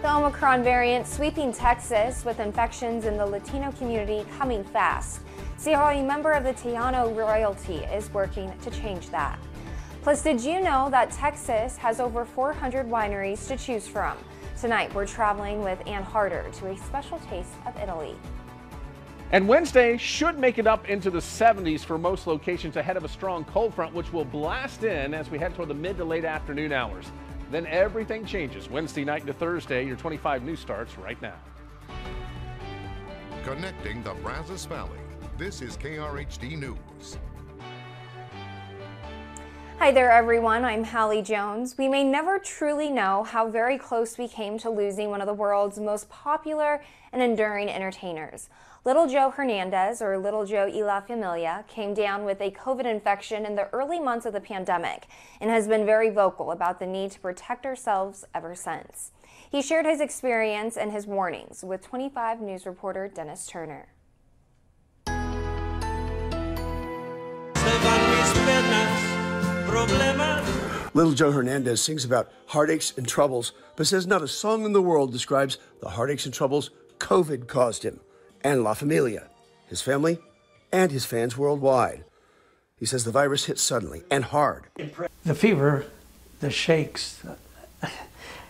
The Omicron variant sweeping Texas with infections in the Latino community coming fast. See how a member of the Tejano royalty is working to change that. Plus, did you know that Texas has over 400 wineries to choose from? Tonight, we're traveling with Ann Harder to a special taste of Italy. And Wednesday should make it up into the 70s for most locations ahead of a strong cold front, which will blast in as we head toward the mid to late afternoon hours. Then everything changes Wednesday night to Thursday. Your 25 news starts right now. Connecting the Brazos Valley. This is KRHD News. Hi there, everyone. I'm Hallie Jones. We may never truly know how very close we came to losing one of the world's most popular and enduring entertainers. Little Joe Hernandez, or Little Joe y La Familia, came down with a COVID infection in the early months of the pandemic and has been very vocal about the need to protect ourselves ever since. He shared his experience and his warnings with 25 News reporter Dennis Turner. Little Joe Hernandez sings about heartaches and troubles, but says not a song in the world describes the heartaches and troubles COVID caused him and La Familia, his family, and his fans worldwide. He says the virus hit suddenly and hard. The fever, the shakes.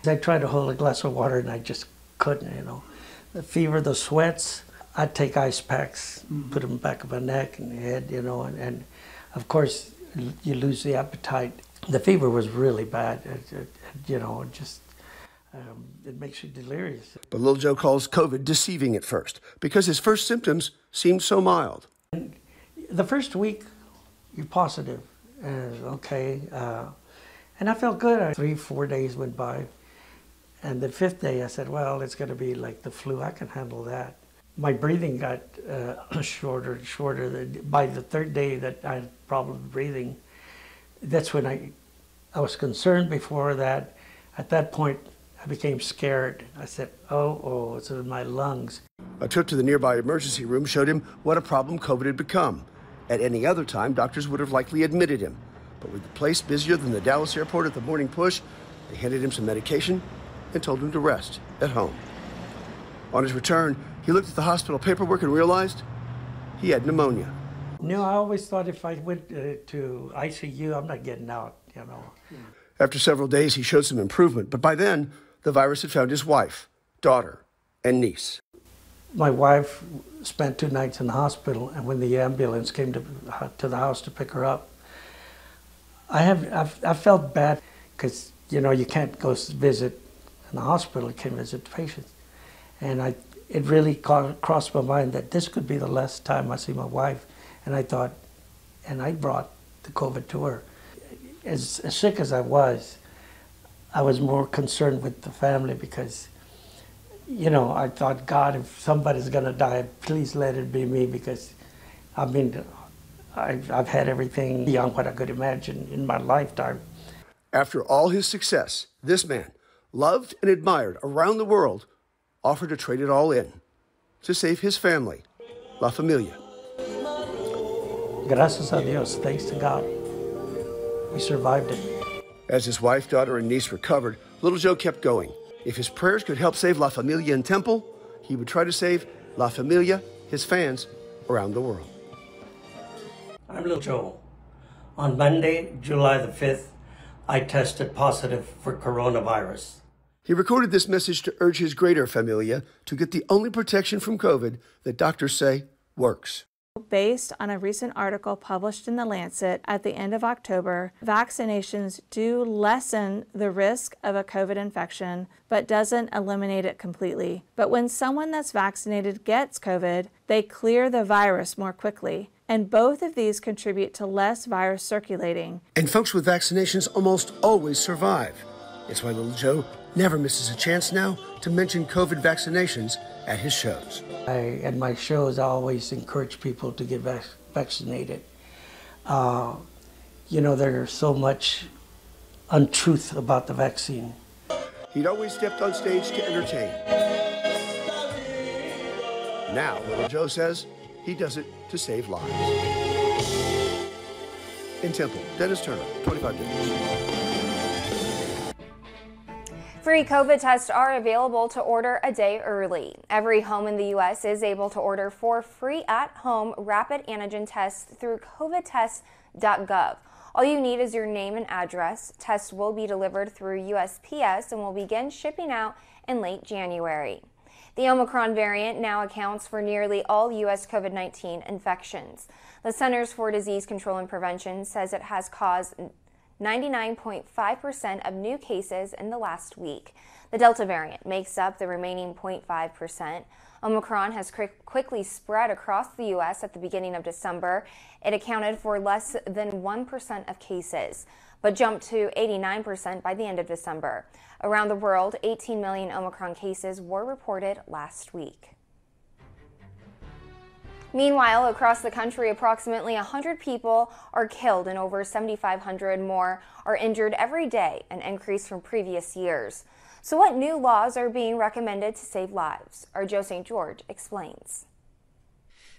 I tried to hold a glass of water and I just couldn't, you know. The fever, the sweats. I'd take ice packs, put them back of my neck and head, you know, and of course you lose the appetite. The fever was really bad, you know, it makes you delirious. But Little Joe calls COVID deceiving at first because his first symptoms seemed so mild. And the first week, you're positive, okay, and I felt good. 3-4 days went by, and the 5th day I said, well, it's going to be like the flu, I can handle that. My breathing got shorter and shorter. By the 3rd day that I had problem breathing, that's when I was concerned before that. At that point, I became scared. I said, oh, it's in my lungs. A trip to the nearby emergency room showed him what a problem COVID had become. At any other time, doctors would have likely admitted him. But with the place busier than the Dallas airport at the morning push, they handed him some medication and told him to rest at home. On his return, he looked at the hospital paperwork and realized he had pneumonia. No, I always thought if I went to ICU, I'm not getting out, you know. After several days, he showed some improvement, but by then, the virus had found his wife, daughter, and niece. My wife spent 2 nights in the hospital, and when the ambulance came to the house to pick her up, I felt bad because, you know, you can't go visit in the hospital, you can't visit the patients. And it really crossed my mind that this could be the last time I see my wife. And I thought, and I brought the COVID to her. As sick as I was more concerned with the family because, you know, I thought, God, if somebody's going to die, please let it be me because, I mean, I've had everything beyond what I could imagine in my lifetime. After all his success, this man, loved and admired around the world, offered to trade it all in to save his family, La Familia. Gracias a Dios, thanks to God, we survived it. As his wife, daughter, and niece recovered, Little Joe kept going. If his prayers could help save La Familia in Temple, he would try to save La Familia, his fans, around the world. I'm Little Joe. On Monday, July the 5th, I tested positive for coronavirus. He recorded this message to urge his greater familia to get the only protection from COVID that doctors say works. Based on a recent article published in The Lancet at the end of October, vaccinations do lessen the risk of a COVID infection, but doesn't eliminate it completely. But when someone that's vaccinated gets COVID, they clear the virus more quickly. And both of these contribute to less virus circulating. And folks with vaccinations almost always survive. It's why Little Joe never misses a chance now to mention COVID vaccinations at his shows. At my shows, I always encourage people to get vaccinated. You know, there's so much untruth about the vaccine. He'd always stepped on stage to entertain. Now, Little Joe says he does it to save lives. In Temple, Dennis Turner, 25 News. Free COVID tests are available to order a day early. Every home in the U.S. is able to order 4 free at-home rapid antigen tests through covidtests.gov. All you need is your name and address. Tests will be delivered through USPS and will begin shipping out in late January. The Omicron variant now accounts for nearly all U.S. COVID-19 infections. The Centers for Disease Control and Prevention says it has caused 99.5% of new cases in the last week. The Delta variant makes up the remaining 0.5%. Omicron has quickly spread across the U.S. at the beginning of December. It accounted for less than 1% of cases, but jumped to 89% by the end of December. Around the world, 18 million Omicron cases were reported last week. Meanwhile, across the country, approximately 100 people are killed and over 7,500 more are injured every day, an increase from previous years. So what new laws are being recommended to save lives? Our Joe St. George explains.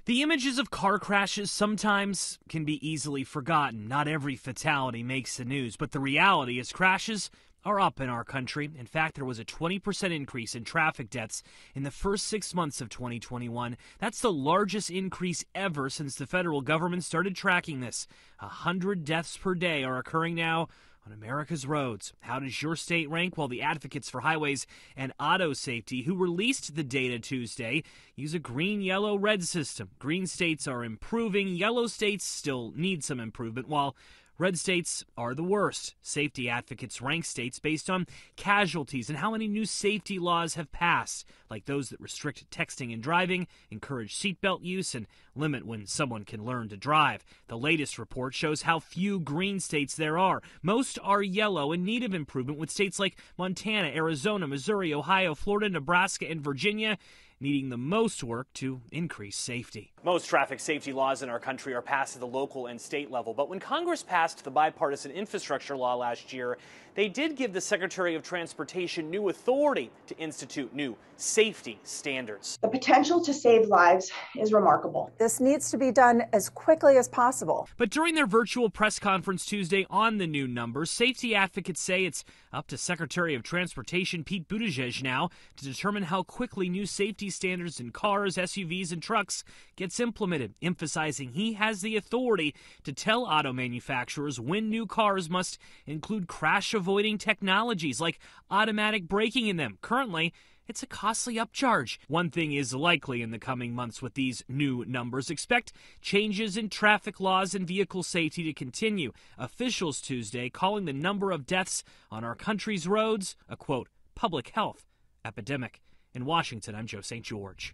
The images of car crashes sometimes can be easily forgotten. Not every fatality makes the news, but the reality is crashes are up in our country. In fact, there was a 20% increase in traffic deaths in the first 6 months of 2021. That's the largest increase ever since the federal government started tracking this. 100 deaths per day are occurring now on America's roads. How does your state rank? Well, the advocates for highways and auto safety, who released the data Tuesday, use a green, yellow, red system. Green states are improving. Yellow states still need some improvement, while red states are the worst. Safety advocates rank states based on casualties and how many new safety laws have passed, like those that restrict texting and driving, encourage seatbelt use, and limit when someone can learn to drive. The latest report shows how few green states there are. Most are yellow in need of improvement, with states like Montana, Arizona, Missouri, Ohio, Florida, Nebraska, and Virginia needing the most work to increase safety. Most traffic safety laws in our country are passed at the local and state level, but when Congress passed the bipartisan infrastructure law last year, they did give the Secretary of Transportation new authority to institute new safety standards. The potential to save lives is remarkable. This needs to be done as quickly as possible. But during their virtual press conference Tuesday on the new numbers, safety advocates say it's up to Secretary of Transportation Pete Buttigieg now to determine how quickly new safety standards in cars, SUVs, and trucks gets implemented, emphasizing he has the authority to tell auto manufacturers when new cars must include crash-avoiding technologies like automatic braking in them. Currently, it's a costly upcharge. One thing is likely in the coming months with these new numbers. Expect changes in traffic laws and vehicle safety to continue. Officials Tuesday calling the number of deaths on our country's roads a, quote, public health epidemic. In Washington, I'm Joe St. George.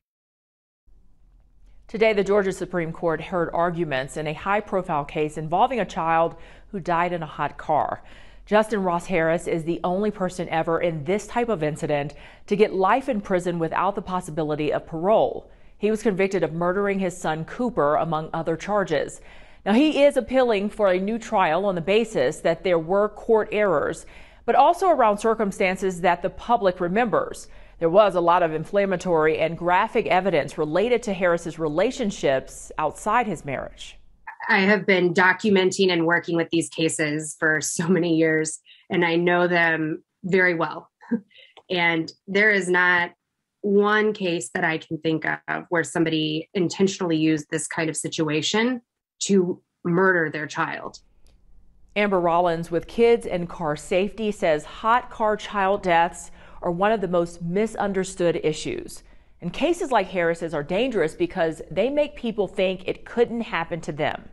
Today, the Georgia Supreme Court heard arguments in a high-profile case involving a child who died in a hot car. Justin Ross Harris is the only person ever in this type of incident to get life in prison without the possibility of parole. He was convicted of murdering his son Cooper, among other charges. Now, he is appealing for a new trial on the basis that there were court errors, but also around circumstances that the public remembers. There was a lot of inflammatory and graphic evidence related to Harris's relationships outside his marriage. I have been documenting and working with these cases for so many years, and I know them very well. And there is not one case that I can think of where somebody intentionally used this kind of situation to murder their child. Amber Rollins with Kids and Car Safety says hot car child deaths are one of the most misunderstood issues. And cases like Harris's are dangerous because they make people think it couldn't happen to them.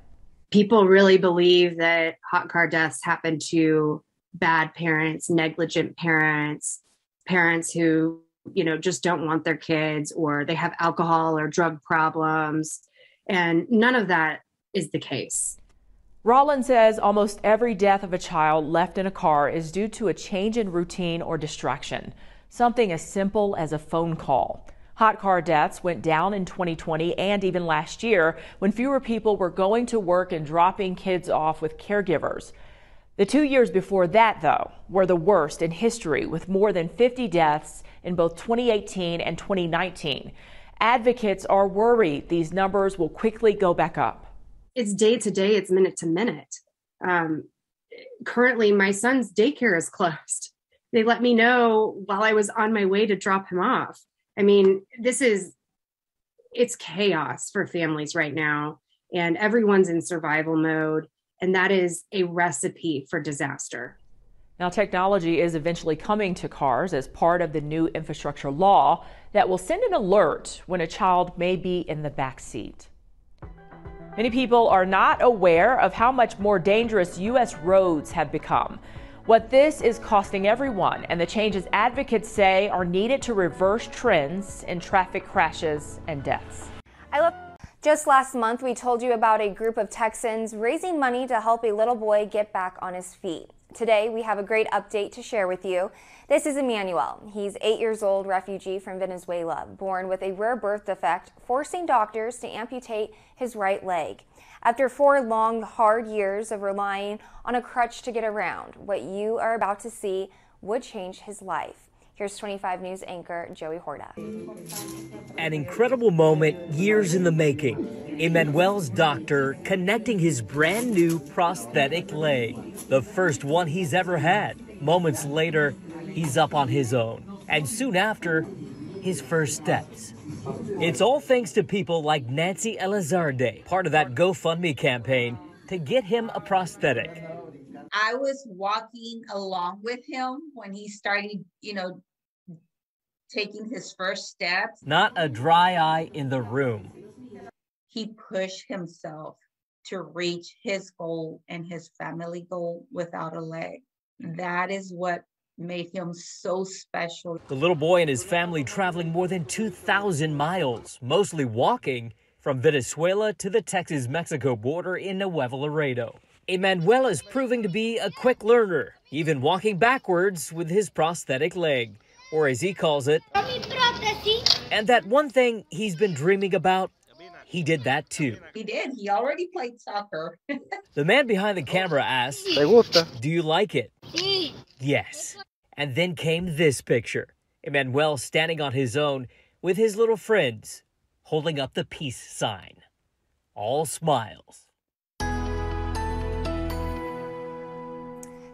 People really believe that hot car deaths happen to bad parents, negligent parents, parents who, just don't want their kids, or they have alcohol or drug problems. And none of that is the case. Rollins says almost every death of a child left in a car is due to a change in routine or distraction, something as simple as a phone call. Hot car deaths went down in 2020 and even last year when fewer people were going to work and dropping kids off with caregivers. The 2 years before that, though, were the worst in history, with more than 50 deaths in both 2018 and 2019. Advocates are worried these numbers will quickly go back up. It's day to day, it's minute to minute. Currently, my son's daycare is closed They let me know while I was on my way to drop him off. I mean, it's chaos for families right now, and everyone's in survival mode, and that is a recipe for disaster. Now, technology is eventually coming to cars as part of the new infrastructure law that will send an alert when a child may be in the back seat. Many people are not aware of how much more dangerous U.S. roads have become. What this is costing everyone, and the changes advocates say are needed to reverse trends in traffic crashes and deaths. Just last month, we told you about a group of Texans raising money to help a little boy get back on his feet. Today, we have a great update to share with you. This is Emmanuel. He's 8 years old, refugee from Venezuela, born with a rare birth defect, forcing doctors to amputate his right leg. After 4 long, hard years of relying on a crutch to get around, what you are about to see would change his life. Here's 25 News anchor Joey Horta. An incredible moment, years in the making. Emmanuel's doctor connecting his brand new prosthetic leg, the first one he's ever had. Moments later, he's up on his own, and soon after, his first steps. It's all thanks to people like Nancy Elizarde, part of that GoFundMe campaign to get him a prosthetic. I was walking along with him when he started, taking his first steps. Not a dry eye in the room. He pushed himself to reach his goal and his family goal without a leg. That is what made him so special. The little boy and his family traveling more than 2,000 miles, mostly walking, from Venezuela to the Texas-Mexico border in Nuevo Laredo. Emmanuel is proving to be a quick learner, even walking backwards with his prosthetic leg, or as he calls it. And that one thing he's been dreaming about, he did that too. He did. He already played soccer. The man behind the camera asked, "Do you like it?" Yes. And then came this picture. Emmanuel standing on his own with his little friends, holding up the peace sign. All smiles.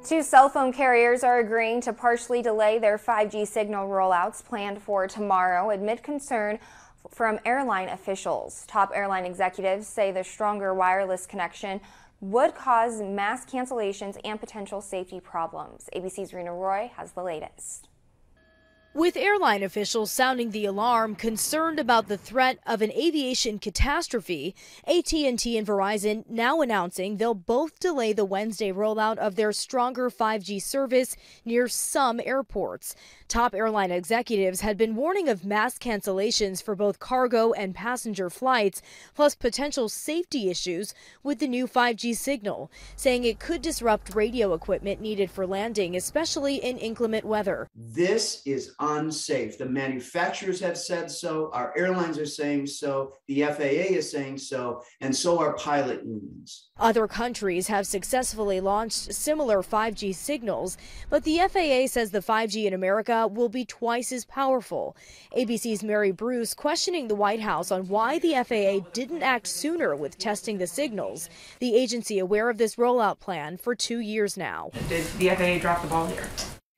2 cell phone carriers are agreeing to partially delay their 5G signal rollouts planned for tomorrow amid concern from airline officials. Top airline executives say the stronger wireless connection would cause mass cancellations and potential safety problems. ABC's Rena Roy has the latest. With airline officials sounding the alarm, concerned about the threat of an aviation catastrophe, AT&T and Verizon now announcing they'll both delay the Wednesday rollout of their stronger 5G service near some airports. Top airline executives had been warning of mass cancellations for both cargo and passenger flights, plus potential safety issues with the new 5G signal, saying it could disrupt radio equipment needed for landing, especially in inclement weather. This is unsafe. The manufacturers have said so, our airlines are saying so, the FAA is saying so, and so are pilot unions. Other countries have successfully launched similar 5G signals, but the FAA says the 5G in America will be twice as powerful. ABC's Mary Bruce questioning the White House on why the FAA didn't act sooner with testing the signals. The agency aware of this rollout plan for 2 years now. Did the FAA drop the ball here?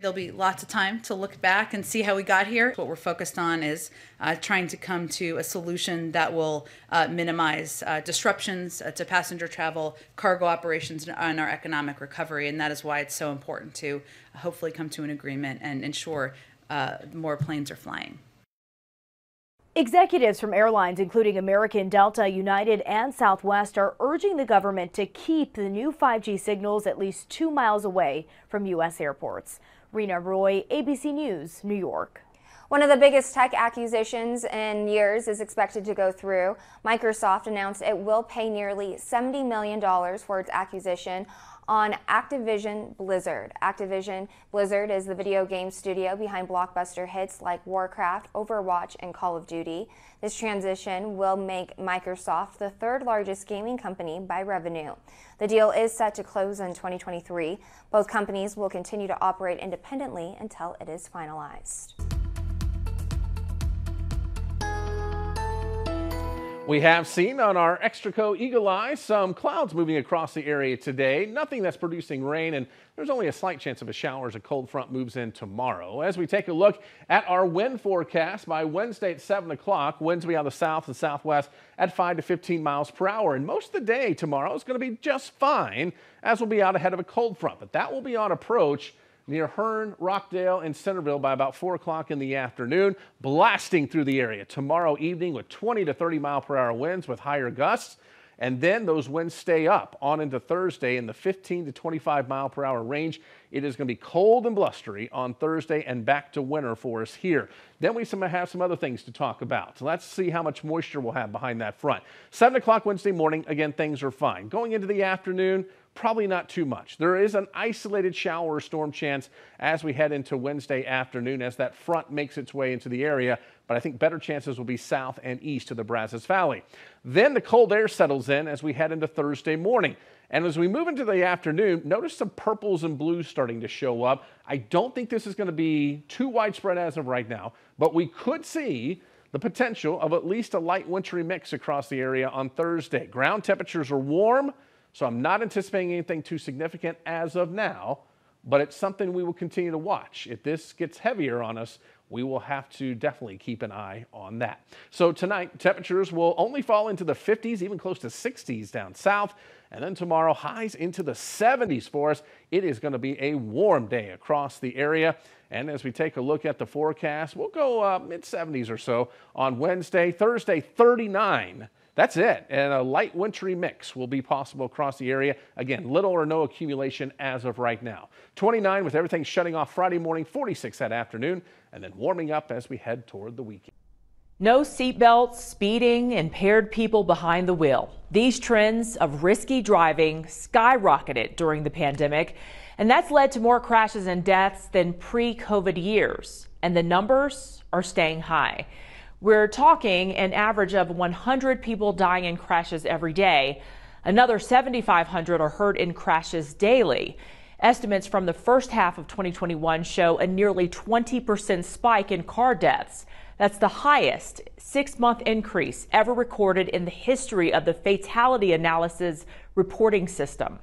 There'll be lots of time to look back and see how we got here. What we're focused on is trying to come to a solution that will minimize disruptions to passenger travel, cargo operations, and our economic recovery. And that is why it's so important to hopefully come to an agreement and ensure more planes are flying. Executives from airlines, including American, Delta, United, and Southwest, are urging the government to keep the new 5G signals at least 2 miles away from U.S. airports. Rena Roy, ABC News, New York. One of the biggest tech acquisitions in years is expected to go through. Microsoft announced it will pay nearly $70 million for its acquisition on Activision Blizzard. Activision Blizzard is the video game studio behind blockbuster hits like Warcraft, Overwatch, and Call of Duty. This transition will make Microsoft the 3rd largest gaming company by revenue. The deal is set to close in 2023. Both companies will continue to operate independently until it is finalized. We have seen on our Extraco Eagle Eye some clouds moving across the area today. Nothing that's producing rain, and there's only a slight chance of a shower as a cold front moves in tomorrow. As we take a look at our wind forecast, by Wednesday at 7 o'clock, winds will be out of the south and southwest at 5 to 15 miles per hour. And most of the day tomorrow is going to be just fine, as we'll be out ahead of a cold front. But that will be on approach near Hearn, Rockdale, and Centerville by about 4 o'clock in the afternoon, blasting through the area tomorrow evening with 20 to 30 mile per hour winds with higher gusts. And then those winds stay up on into Thursday in the 15 to 25 mile per hour range. It is going to be cold and blustery on Thursday and back to winter for us here. Then we have some other things to talk about. So let's see how much moisture we'll have behind that front. 7 o'clock Wednesday morning, again, things are fine. Going into the afternoon, probably not too much. There is an isolated shower or storm chance as we head into Wednesday afternoon as that front makes its way into the area, but I think better chances will be south and east of the Brazos Valley. Then the cold air settles in as we head into Thursday morning. And as we move into the afternoon, notice some purples and blues starting to show up. I don't think this is going to be too widespread as of right now, but we could see the potential of at least a light wintry mix across the area on Thursday. Ground temperatures are warm, so I'm not anticipating anything too significant as of now, but it's something we will continue to watch. If this gets heavier on us, we will have to definitely keep an eye on that. So tonight, temperatures will only fall into the 50s, even close to 60s down south. And then tomorrow, highs into the 70s for us. It is going to be a warm day across the area. And as we take a look at the forecast, we'll go mid-70s or so on Wednesday. Thursday, 39. That's it. And a light wintry mix will be possible across the area. Again, little or no accumulation as of right now. 29 with everything shutting off Friday morning, 46 that afternoon, and then warming up as we head toward the weekend. No seatbelts, speeding, impaired people behind the wheel. These trends of risky driving skyrocketed during the pandemic, and that's led to more crashes and deaths than pre-COVID years. And the numbers are staying high. We're talking an average of 100 people dying in crashes every day. Another 7,500 are hurt in crashes daily. Estimates from the first half of 2021 show a nearly 20% spike in car deaths. That's the highest 6-month increase ever recorded in the history of the fatality analysis reporting system.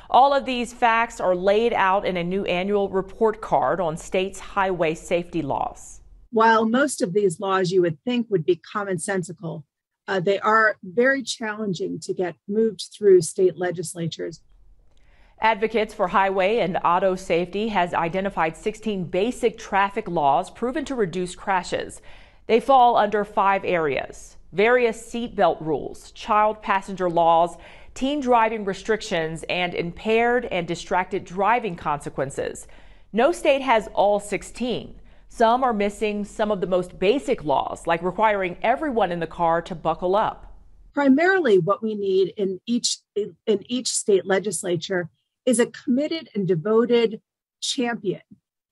All of these facts are laid out in a new annual report card on states' highway safety laws. While most of these laws you would think would be commonsensical, they are very challenging to get moved through state legislatures. Advocates for highway and auto safety has identified 16 basic traffic laws proven to reduce crashes. They fall under 5 areas: various seatbelt rules, child passenger laws, teen driving restrictions, and impaired and distracted driving consequences. No state has all 16. Some are missing some of the most basic laws, like requiring everyone in the car to buckle up. Primarily what we need in each state legislature is a committed and devoted champion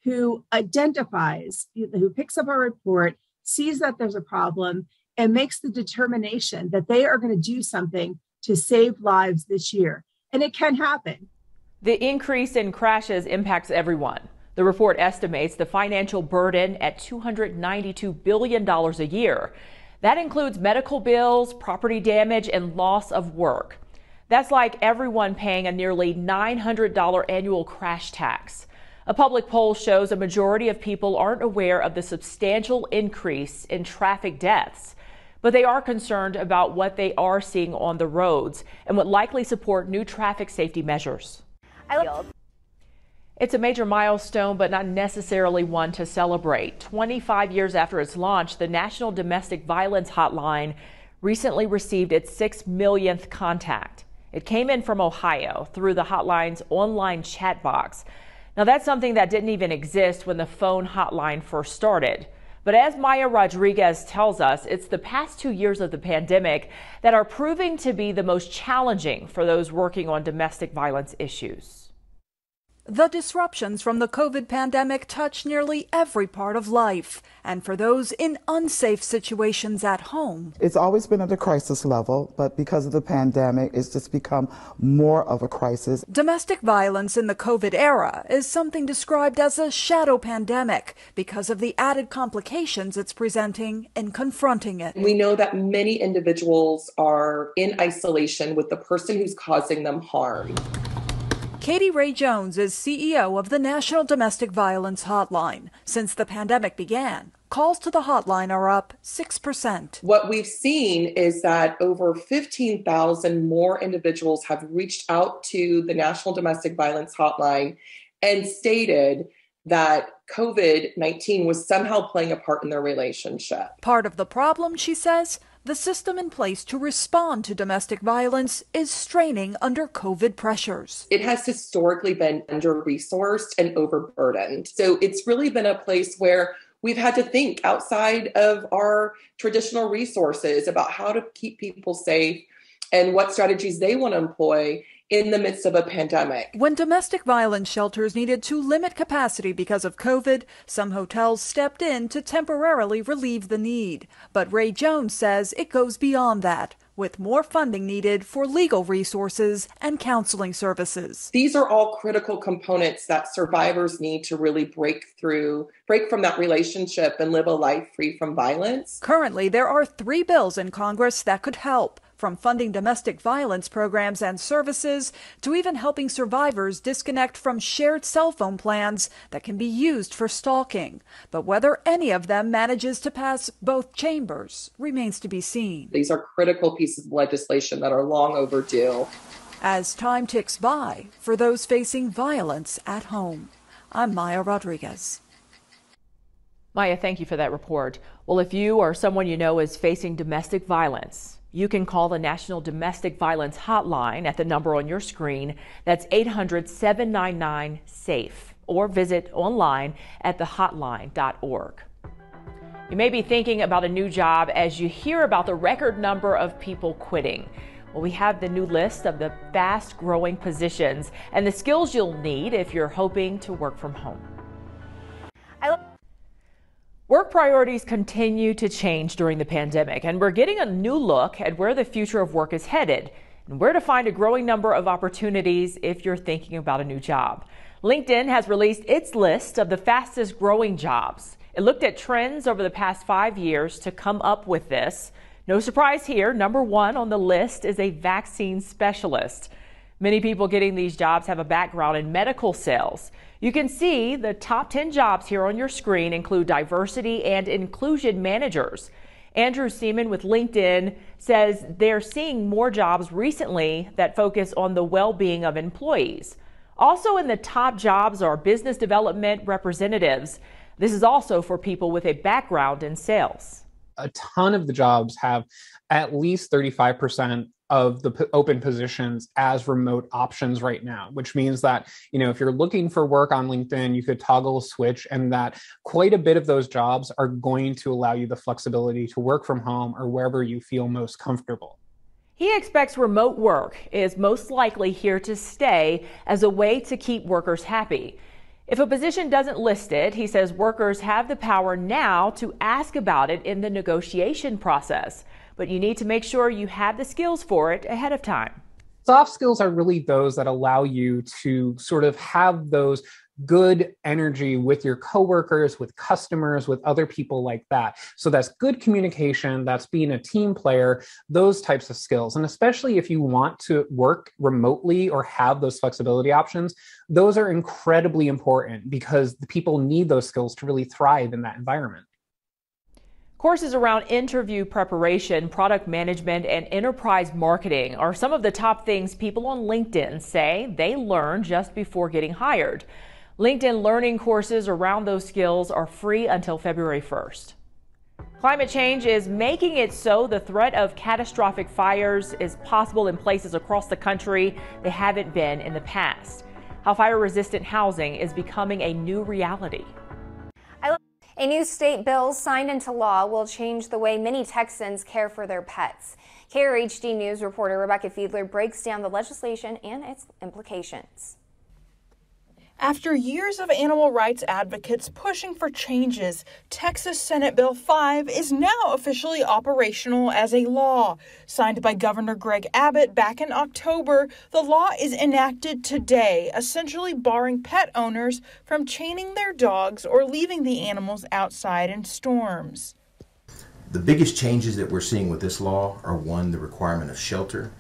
who identifies, who picks up a report, sees that there's a problem, and makes the determination that they are going to do something to save lives this year. And it can happen. The increase in crashes impacts everyone. The report estimates the financial burden at $292 billion a year. That includes medical bills, property damage, and loss of work. That's like everyone paying a nearly $900 annual crash tax. A public poll shows a majority of people aren't aware of the substantial increase in traffic deaths, but they are concerned about what they are seeing on the roads and would likely support new traffic safety measures. It's a major milestone, but not necessarily one to celebrate. 25 years after its launch, the National Domestic Violence Hotline recently received its 6 millionth contact. It came in from Ohio through the hotline's online chat box. Now, that's something that didn't even exist when the phone hotline first started. But as Maya Rodriguez tells us, it's the past 2 years of the pandemic that are proving to be the most challenging for those working on domestic violence issues. The disruptions from the COVID pandemic touch nearly every part of life, and for those in unsafe situations at home. It's always been at a crisis level, but because of the pandemic, it's just become more of a crisis. Domestic violence in the COVID era is something described as a shadow pandemic because of the added complications it's presenting in confronting it. We know that many individuals are in isolation with the person who's causing them harm. Katie Ray Jones is CEO of the National Domestic Violence Hotline. Since the pandemic began, calls to the hotline are up 6%. What we've seen is that over 15,000 more individuals have reached out to the National Domestic Violence Hotline and stated that COVID-19 was somehow playing a part in their relationship. Part of the problem, she says, the system in place to respond to domestic violence is straining under COVID pressures. It has historically been under-resourced and overburdened. So it's really been a place where we've had to think outside of our traditional resources about how to keep people safe and what strategies they want to employ in the midst of a pandemic. When domestic violence shelters needed to limit capacity because of COVID, some hotels stepped in to temporarily relieve the need. But Ray Jones says it goes beyond that, with more funding needed for legal resources and counseling services. These are all critical components that survivors need to really break from that relationship and live a life free from violence. Currently, there are 3 bills in Congress that could help, from funding domestic violence programs and services to even helping survivors disconnect from shared cell phone plans that can be used for stalking. But whether any of them manages to pass both chambers remains to be seen. These are critical pieces of legislation that are long overdue. As time ticks by for those facing violence at home, I'm Maya Rodriguez. Maya, thank you for that report. Well, if you or someone you know is facing domestic violence, you can call the National Domestic Violence Hotline at the number on your screen. That's 800-799-SAFE, or visit online at thehotline.org. You may be thinking about a new job as you hear about the record number of people quitting. Well, we have the new list of the fast-growing positions and the skills you'll need if you're hoping to work from home. Work priorities continue to change during the pandemic, and we're getting a new look at where the future of work is headed and where to find a growing number of opportunities if you're thinking about a new job. LinkedIn has released its list of the fastest growing jobs. It looked at trends over the past 5 years to come up with this. No surprise here, number 1 on the list is a vaccine specialist. Many people getting these jobs have a background in medical sales. You can see the top 10 jobs here on your screen include diversity and inclusion managers. Andrew Seaman with LinkedIn says they're seeing more jobs recently that focus on the well-being of employees. Also in the top jobs are business development representatives. This is also for people with a background in sales. A ton of the jobs have at least 35% of the open positions as remote options right now, which means that, if you're looking for work on LinkedIn, you could toggle a switch, and that quite a bit of those jobs are going to allow you the flexibility to work from home or wherever you feel most comfortable. He expects remote work is most likely here to stay as a way to keep workers happy. If a position doesn't list it, he says workers have the power now to ask about it in the negotiation process. But you need to make sure you have the skills for it ahead of time. Soft skills are really those that allow you to sort of have those good energy with your coworkers, with customers, with other people like that. So that's good communication, that's being a team player, those types of skills. And especially if you want to work remotely or have those flexibility options, those are incredibly important because the people need those skills to really thrive in that environment. Courses around interview preparation, product management, and enterprise marketing are some of the top things people on LinkedIn say they learn just before getting hired. LinkedIn learning courses around those skills are free until February 1st. Climate change is making it so the threat of catastrophic fires is possible in places across the country they haven't been in the past. How fire-resistant housing is becoming a new reality. A new state bill signed into law will change the way many Texans care for their pets. Krhd News reporter Rebecca Fiedler breaks down the legislation and its implications. After years of animal rights advocates pushing for changes, Texas Senate Bill 5 is now officially operational as a law. Signed by Governor Greg Abbott back in October, the law is enacted today, essentially barring pet owners from chaining their dogs or leaving the animals outside in storms. The biggest changes that we're seeing with this law are, one, the requirement of shelter,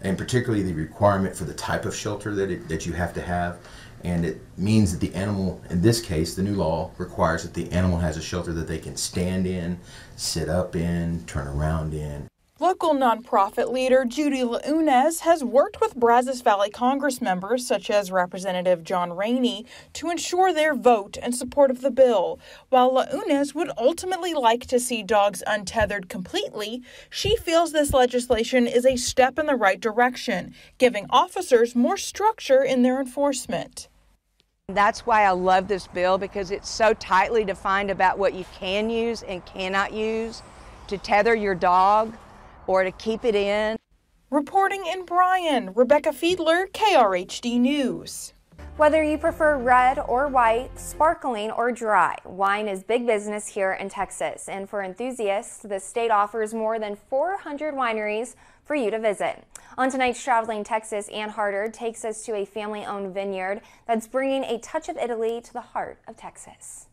and particularly the requirement for the type of shelter that you have to have. And it means that the animal, in this case, the new law requires that the animal has a shelter that they can stand in, sit up in, turn around in. Local nonprofit leader Judy Launez has worked with Brazos Valley Congress members such as Representative John Rainey to ensure their vote in support of the bill. While Launez would ultimately like to see dogs untethered completely, she feels this legislation is a step in the right direction, giving officers more structure in their enforcement. That's why I love this bill, because it's so tightly defined about what you can use and cannot use to tether your dog or to keep it in. Reporting in Bryan, Rebecca Fiedler, KRHD News. Whether you prefer red or white, sparkling or dry, wine is big business here in Texas. And for enthusiasts, the state offers more than 400 wineries for you to visit. On tonight's Traveling Texas, Ann Harder takes us to a family-owned vineyard that's bringing a touch of Italy to the heart of Texas.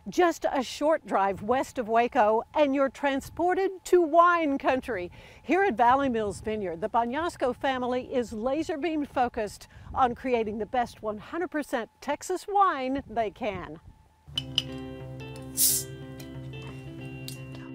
Just a short drive west of Waco and you're transported to wine country. Here at Valley Mills Vineyard, the Bagnasco family is laser beam focused on creating the best 100% Texas wine they can.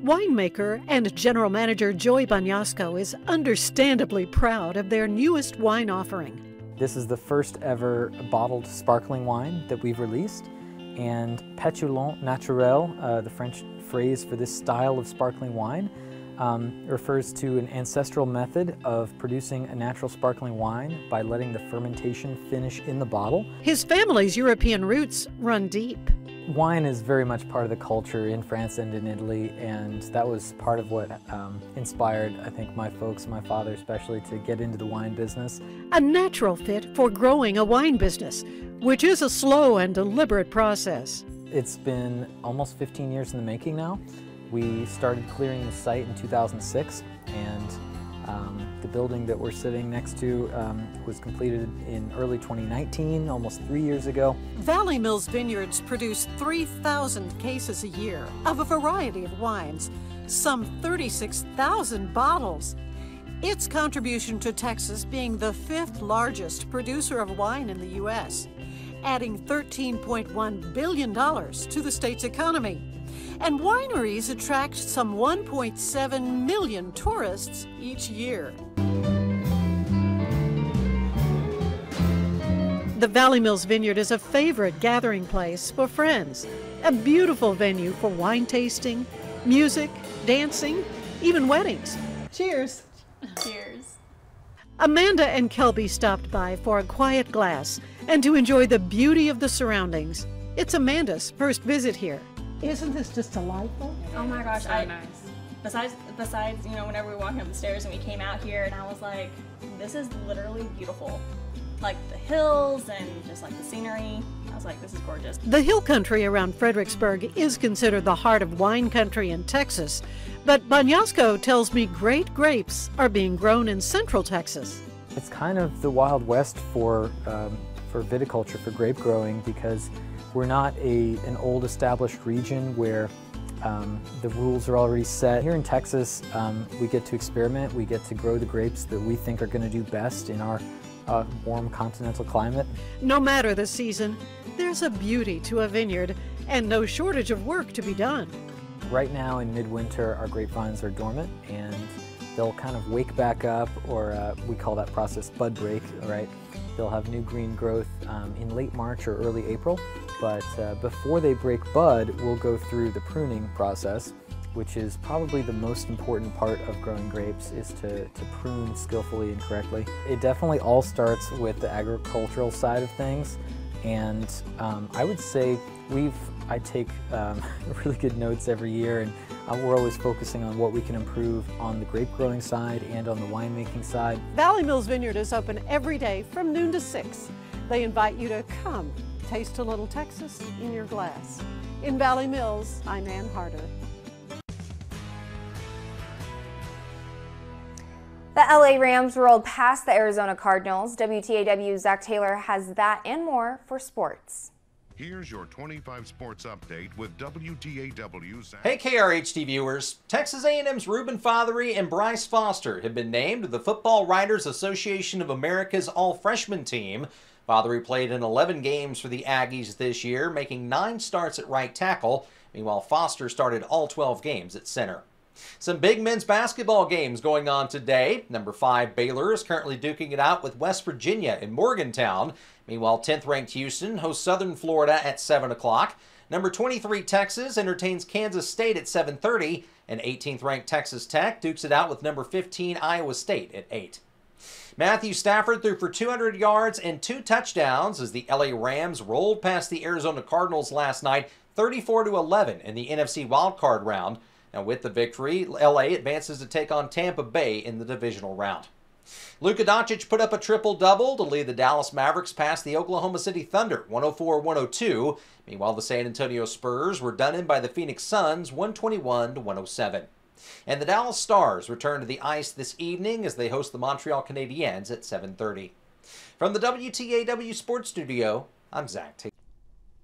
Winemaker and General Manager Joy Bagnasco is understandably proud of their newest wine offering. This is the first ever bottled sparkling wine that we've released. And pétillant naturel, the French phrase for this style of sparkling wine, refers to an ancestral method of producing a natural sparkling wine by letting the fermentation finish in the bottle. His family's European roots run deep. Wine is very much part of the culture in France and in Italy, and that was part of what inspired, I think, my folks, my father especially, to get into the wine business. A natural fit for growing a wine business, which is a slow and deliberate process. It's been almost 15 years in the making now. We started clearing the site in 2006, and the building that we're sitting next to was completed in early 2019, almost 3 years ago. Valley Mills Vineyards produce 3,000 cases a year of a variety of wines, some 36,000 bottles. Its contribution to Texas being the 5th largest producer of wine in the U.S., adding $13.1 billion to the state's economy. And wineries attract some 1.7 million tourists each year. The Valley Mills Vineyard is a favorite gathering place for friends, a beautiful venue for wine tasting, music, dancing, even weddings. Cheers. Cheers. Amanda and Kelby stopped by for a quiet glass and to enjoy the beauty of the surroundings. It's Amanda's first visit here. Isn't this just delightful? Oh my gosh, so nice. Besides, you know, whenever we were walking up the stairs and we came out here, and I was like, this is literally beautiful. Like the hills and just like the scenery. I was like, this is gorgeous. The hill country around Fredericksburg is considered the heart of wine country in Texas, but Bagnasco tells me great grapes are being grown in central Texas. It's kind of the Wild West for viticulture, for grape growing, because we're not an old established region where the rules are already set. Here in Texas, we get to experiment, we get to grow the grapes that we think are going to do best in our warm continental climate. No matter the season, there's a beauty to a vineyard and no shortage of work to be done. Right now in midwinter, our grapevines are dormant and they'll kind of wake back up, or we call that process bud break, right? They'll have new green growth in late March or early April, but before they break bud, we'll go through the pruning process, which is probably the most important part of growing grapes, is to prune skillfully and correctly. It definitely all starts with the agricultural side of things, and I would say I take really good notes every year, and we're always focusing on what we can improve on the grape growing side and on the winemaking side. Valley Mills Vineyard is open every day from noon to 6. They invite you to come Taste a little Texas in your glass. In Valley Mills, I'm Ann Harder. The LA Rams rolled past the Arizona Cardinals. WTAW's Zach Taylor has that and more for sports. Here's your 25 sports update with WTAW's. Hey KRHT viewers, Texas A&M's Reuben Fothery and Bryce Foster have been named to the Football Writers Association of America's All-Freshman team. Fothery played in 11 games for the Aggies this year, making 9 starts at right tackle. Meanwhile, Foster started all 12 games at center. Some big men's basketball games going on today. Number 5 Baylor is currently duking it out with West Virginia in Morgantown. Meanwhile, 10th-ranked Houston hosts Southern Florida at 7 o'clock. Number 23 Texas entertains Kansas State at 7:30. And 18th-ranked Texas Tech dukes it out with number 15 Iowa State at 8. Matthew Stafford threw for 200 yards and 2 touchdowns as the LA Rams rolled past the Arizona Cardinals last night, 34-11 in the NFC wildcard round. Now with the victory, LA advances to take on Tampa Bay in the divisional round. Luka Doncic put up a triple-double to lead the Dallas Mavericks past the Oklahoma City Thunder, 104-102. Meanwhile, the San Antonio Spurs were done in by the Phoenix Suns, 121-107. And the Dallas Stars return to the ice this evening as they host the Montreal Canadiens at 7:30. From the WTAW Sports Studio, I'm Zach Taylor.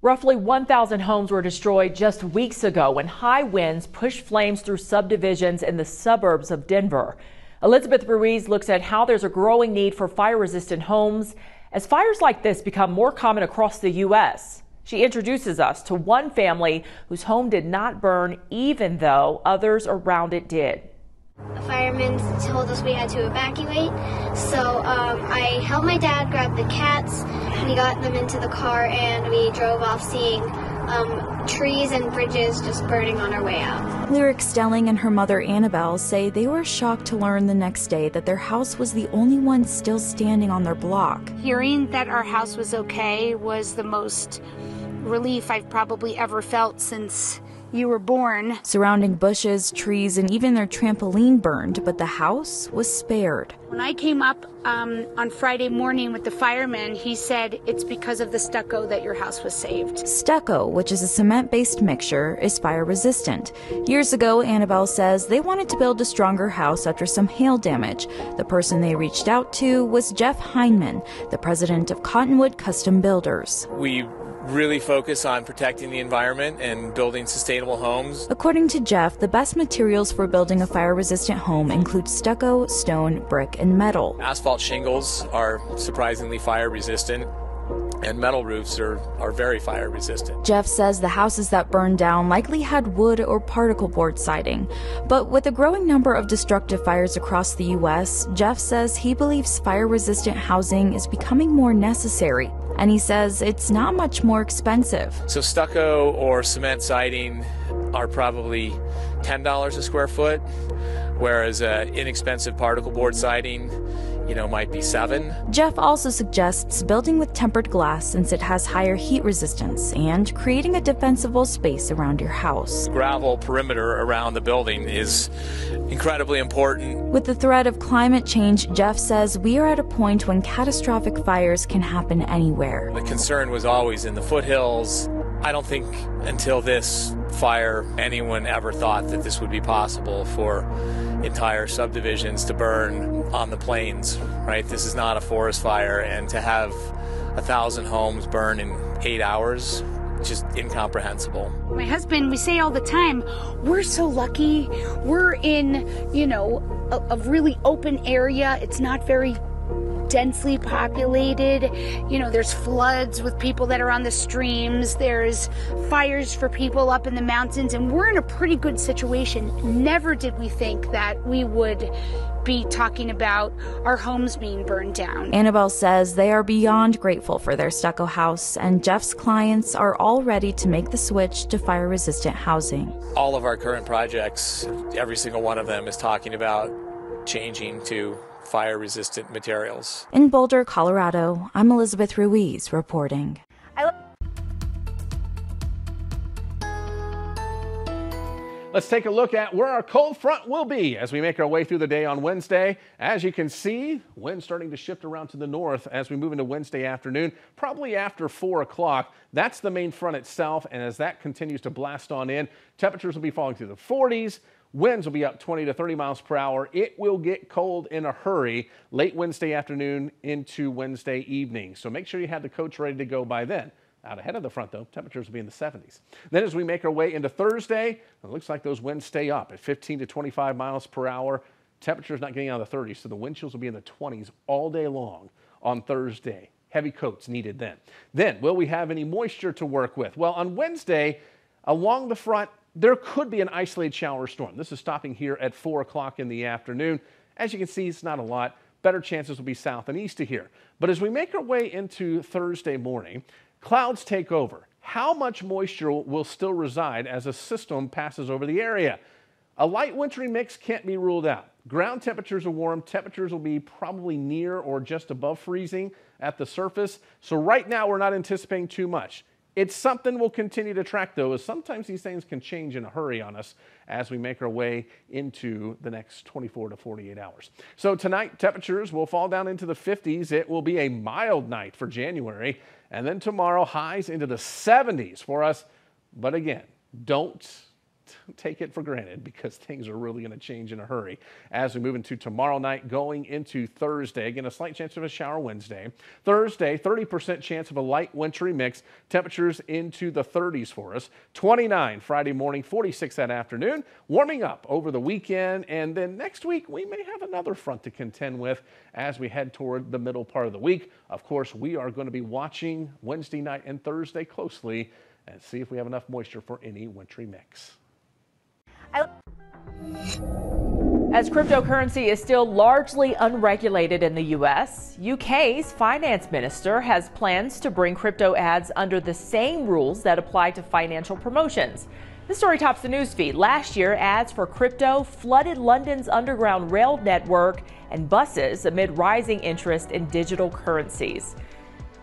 Roughly 1,000 homes were destroyed just weeks ago when high winds pushed flames through subdivisions in the suburbs of Denver. Elizabeth Ruiz looks at how there's a growing need for fire-resistant homes as fires like this become more common across the U.S. She introduces us to one family whose home did not burn even though others around it did. The firemen told us we had to evacuate, so I helped my dad grab the cats. We got them into the car and we drove off, seeing trees and bridges just burning on our way out. Lyric Stelling and her mother Annabelle say they were shocked to learn the next day that their house was the only one still standing on their block. Hearing that our house was okay was the most relief I've probably ever felt since you were born. Surrounding bushes, trees, and even their trampoline burned, but the house was spared. When I came up on Friday morning with the fireman, he said it's because of the stucco that your house was saved. Stucco, which is a cement-based mixture, is fire-resistant. Years ago, Annabelle says they wanted to build a stronger house after some hail damage. The person they reached out to was Jeff Heineman, the president of Cottonwood Custom Builders. We really focus on protecting the environment and building sustainable homes. According to Jeff, the best materials for building a fire-resistant home include stucco, stone, brick, and metal. Asphalt shingles are surprisingly fire-resistant, and metal roofs are very fire-resistant. Jeff says the houses that burned down likely had wood or particle board siding. But with a growing number of destructive fires across the U.S., Jeff says he believes fire-resistant housing is becoming more necessary. And he says it's not much more expensive. So stucco or cement siding are probably $10 a square foot, whereas inexpensive particle board siding, might be $7. Jeff also suggests building with tempered glass since it has higher heat resistance and creating a defensible space around your house. Gravel perimeter around the building is incredibly important. With the threat of climate change, Jeff says we are at a point when catastrophic fires can happen anywhere. The concern was always in the foothills. I don't think until this fire anyone ever thought that this would be possible for entire subdivisions to burn on the plains, right? This is not a forest fire, and to have 1,000 homes burn in 8 hours, just incomprehensible. My husband, we say all the time, we're so lucky. We're in, a really open area. It's not very densely populated. There's floods with people that are on the streams. There's fires for people up in the mountains, and we're in a pretty good situation. Never did we think that we would be talking about our homes being burned down. Annabelle says they are beyond grateful for their stucco house, and Jeff's clients are all ready to make the switch to fire-resistant housing. All of our current projects, every single one of them is talking about changing to fire-resistant materials. In Boulder, Colorado, I'm Elizabeth Ruiz reporting. Let's take a look at where our cold front will be as we make our way through the day on Wednesday. As you can see, winds starting to shift around to the north as we move into Wednesday afternoon, probably after 4 o'clock. That's the main front itself, and as that continues to blast on in, temperatures will be falling through the 40s. Winds will be up 20 to 30 miles per hour. It will get cold in a hurry late Wednesday afternoon into Wednesday evening. So make sure you have the coats ready to go by then. Out ahead of the front, though, temperatures will be in the 70s. Then as we make our way into Thursday, it looks like those winds stay up at 15 to 25 miles per hour. Temperatures not getting out of the 30s, so the wind chills will be in the 20s all day long on Thursday. Heavy coats needed then. Then, will we have any moisture to work with? Well, on Wednesday, along the front, there could be an isolated shower storm. This is stopping here at 4 o'clock in the afternoon. As you can see, it's not a lot. Better chances will be south and east of here. But as we make our way into Thursday morning, clouds take over. How much moisture will still reside as a system passes over the area? A light wintry mix can't be ruled out. Ground temperatures are warm. Temperatures will be probably near or just above freezing at the surface. So right now we're not anticipating too much. It's something we'll continue to track, though, as sometimes these things can change in a hurry on us as we make our way into the next 24 to 48 hours. So tonight, temperatures will fall down into the 50s. It will be a mild night for January. And then tomorrow, highs into the 70s for us. But again, don't take it for granted because things are really going to change in a hurry as we move into tomorrow night going into Thursday. Again, a slight chance of a shower Wednesday. Thursday, 30% chance of a light wintry mix. Temperatures into the 30s for us. 29 Friday morning, 46 that afternoon. Warming up over the weekend. And then next week, we may have another front to contend with as we head toward the middle part of the week. Of course, we are going to be watching Wednesday night and Thursday closely and see if we have enough moisture for any wintry mix. As cryptocurrency is still largely unregulated in the U.S., UK's finance minister has plans to bring crypto ads under the same rules that apply to financial promotions. This story tops the newsfeed. Last year, ads for crypto flooded London's underground rail network and buses amid rising interest in digital currencies.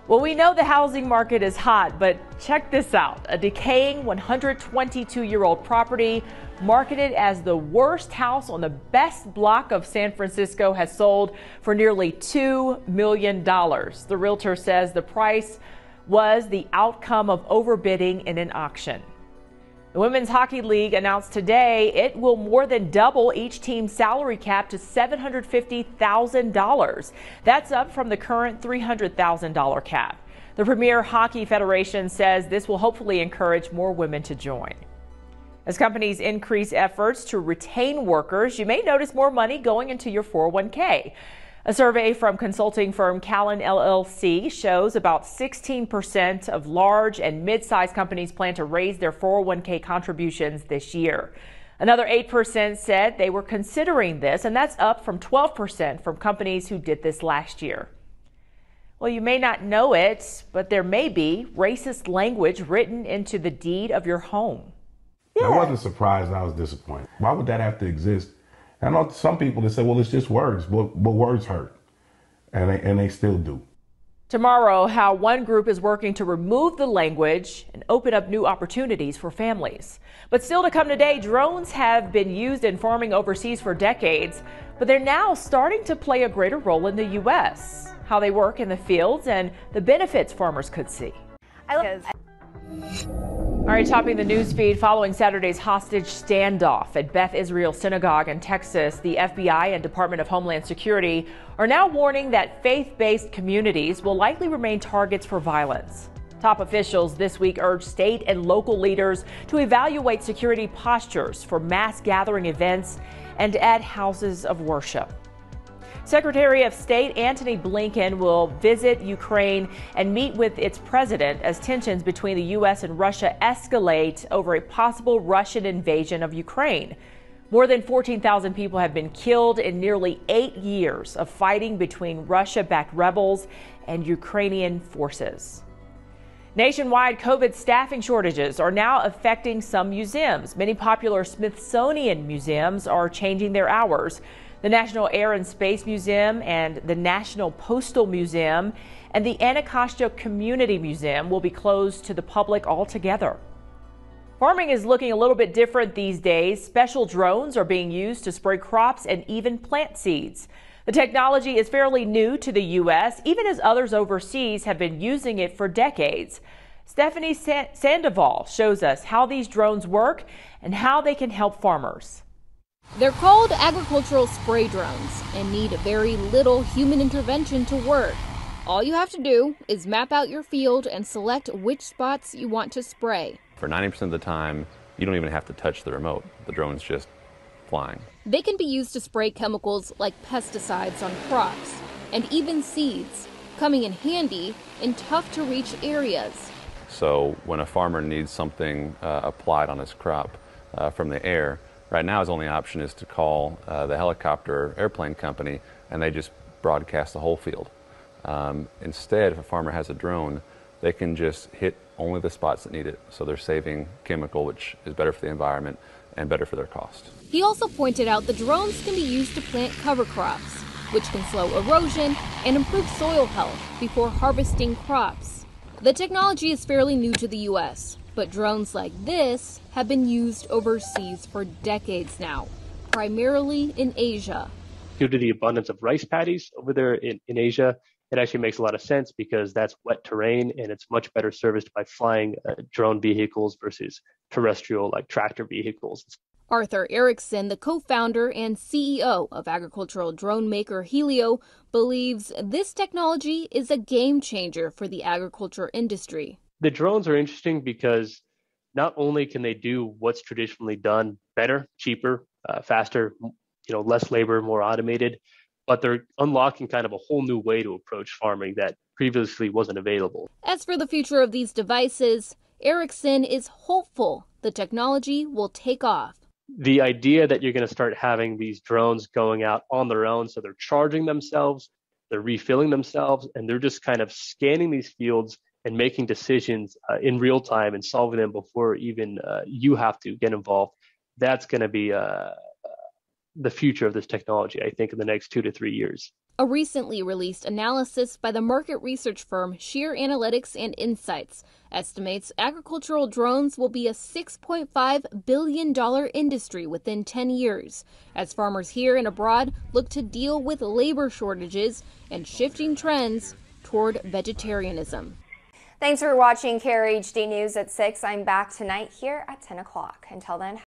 Well, we know the housing market is hot, but check this out. A decaying 122-year-old property marketed as the worst house on the best block of San Francisco has sold for nearly $2 million. The realtor says the price was the outcome of overbidding in an auction. The Women's Hockey League announced today it will more than double each team's salary cap to $750,000. That's up from the current $300,000 cap. The Premier Hockey Federation says this will hopefully encourage more women to join. As companies increase efforts to retain workers, you may notice more money going into your 401k. A survey from consulting firm Callan LLC shows about 16% of large and mid-sized companies plan to raise their 401k contributions this year. Another 8% said they were considering this, and that's up from 12% from companies who did this last year. Well, you may not know it, but there may be racist language written into the deed of your home. I wasn't surprised. I was disappointed. Why would that have to exist? I know some people that say, well, it's just words, but words hurt, and they still do. Tomorrow, how one group is working to remove the language and open up new opportunities for families. But still to come today, drones have been used in farming overseas for decades, but they're now starting to play a greater role in the U.S. How they work in the fields and the benefits farmers could see. All right, topping the news feed following Saturday's hostage standoff at Beth Israel Synagogue in Texas, the FBI and Department of Homeland Security are now warning that faith-based communities will likely remain targets for violence. Top officials this week urged state and local leaders to evaluate security postures for mass gathering events and at houses of worship. Secretary of State Antony Blinken will visit Ukraine and meet with its president as tensions between the U.S. and Russia escalate over a possible Russian invasion of Ukraine. More than 14,000 people have been killed in nearly 8 years of fighting between Russia-backed rebels and Ukrainian forces. Nationwide COVID staffing shortages are now affecting some museums. Many popular Smithsonian museums are changing their hours. The National Air and Space Museum and the National Postal Museum and the Anacostia Community Museum will be closed to the public altogether. Farming is looking a little bit different these days. Special drones are being used to spray crops and even plant seeds. The technology is fairly new to the U.S., even as others overseas have been using it for decades. Stephanie Sandoval shows us how these drones work and how they can help farmers. They're called agricultural spray drones and need very little human intervention to work. All you have to do is map out your field and select which spots you want to spray. For 90% of the time, you don't even have to touch the remote. The drone's just flying. They can be used to spray chemicals like pesticides on crops and even seeds, coming in handy in tough-to-reach areas. So when a farmer needs something applied on his crop from the air, right now his only option is to call the helicopter airplane company, and they just broadcast the whole field. Instead, if a farmer has a drone, they can just hit only the spots that need it. So they're saving chemical, which is better for the environment and better for their cost. He also pointed out the drones can be used to plant cover crops, which can slow erosion and improve soil health before harvesting crops. The technology is fairly new to the U.S., but drones like this have been used overseas for decades now, primarily in Asia. Due to the abundance of rice paddies over there in Asia, it actually makes a lot of sense because that's wet terrain and it's much better serviced by flying drone vehicles versus terrestrial like tractor vehicles. Arthur Erickson, the co-founder and CEO of agricultural drone maker Helio, believes this technology is a game changer for the agriculture industry. The drones are interesting because not only can they do what's traditionally done better, cheaper, faster, less labor, more automated, but they're unlocking kind of a whole new way to approach farming that previously wasn't available. As for the future of these devices, Erickson is hopeful the technology will take off. The idea that you're going to start having these drones going out on their own, so they're charging themselves, they're refilling themselves, and they're just kind of scanning these fields and making decisions in real time and solving them before even you have to get involved. That's going to be the future of this technology, I think, in the next 2 to 3 years. A recently released analysis by the market research firm Shear Analytics and Insights estimates agricultural drones will be a $6.5 billion industry within 10 years, as farmers here and abroad look to deal with labor shortages and shifting trends toward vegetarianism. Thanks for watching KRHD News at 6. I'm back tonight here at 10 o'clock. Until then,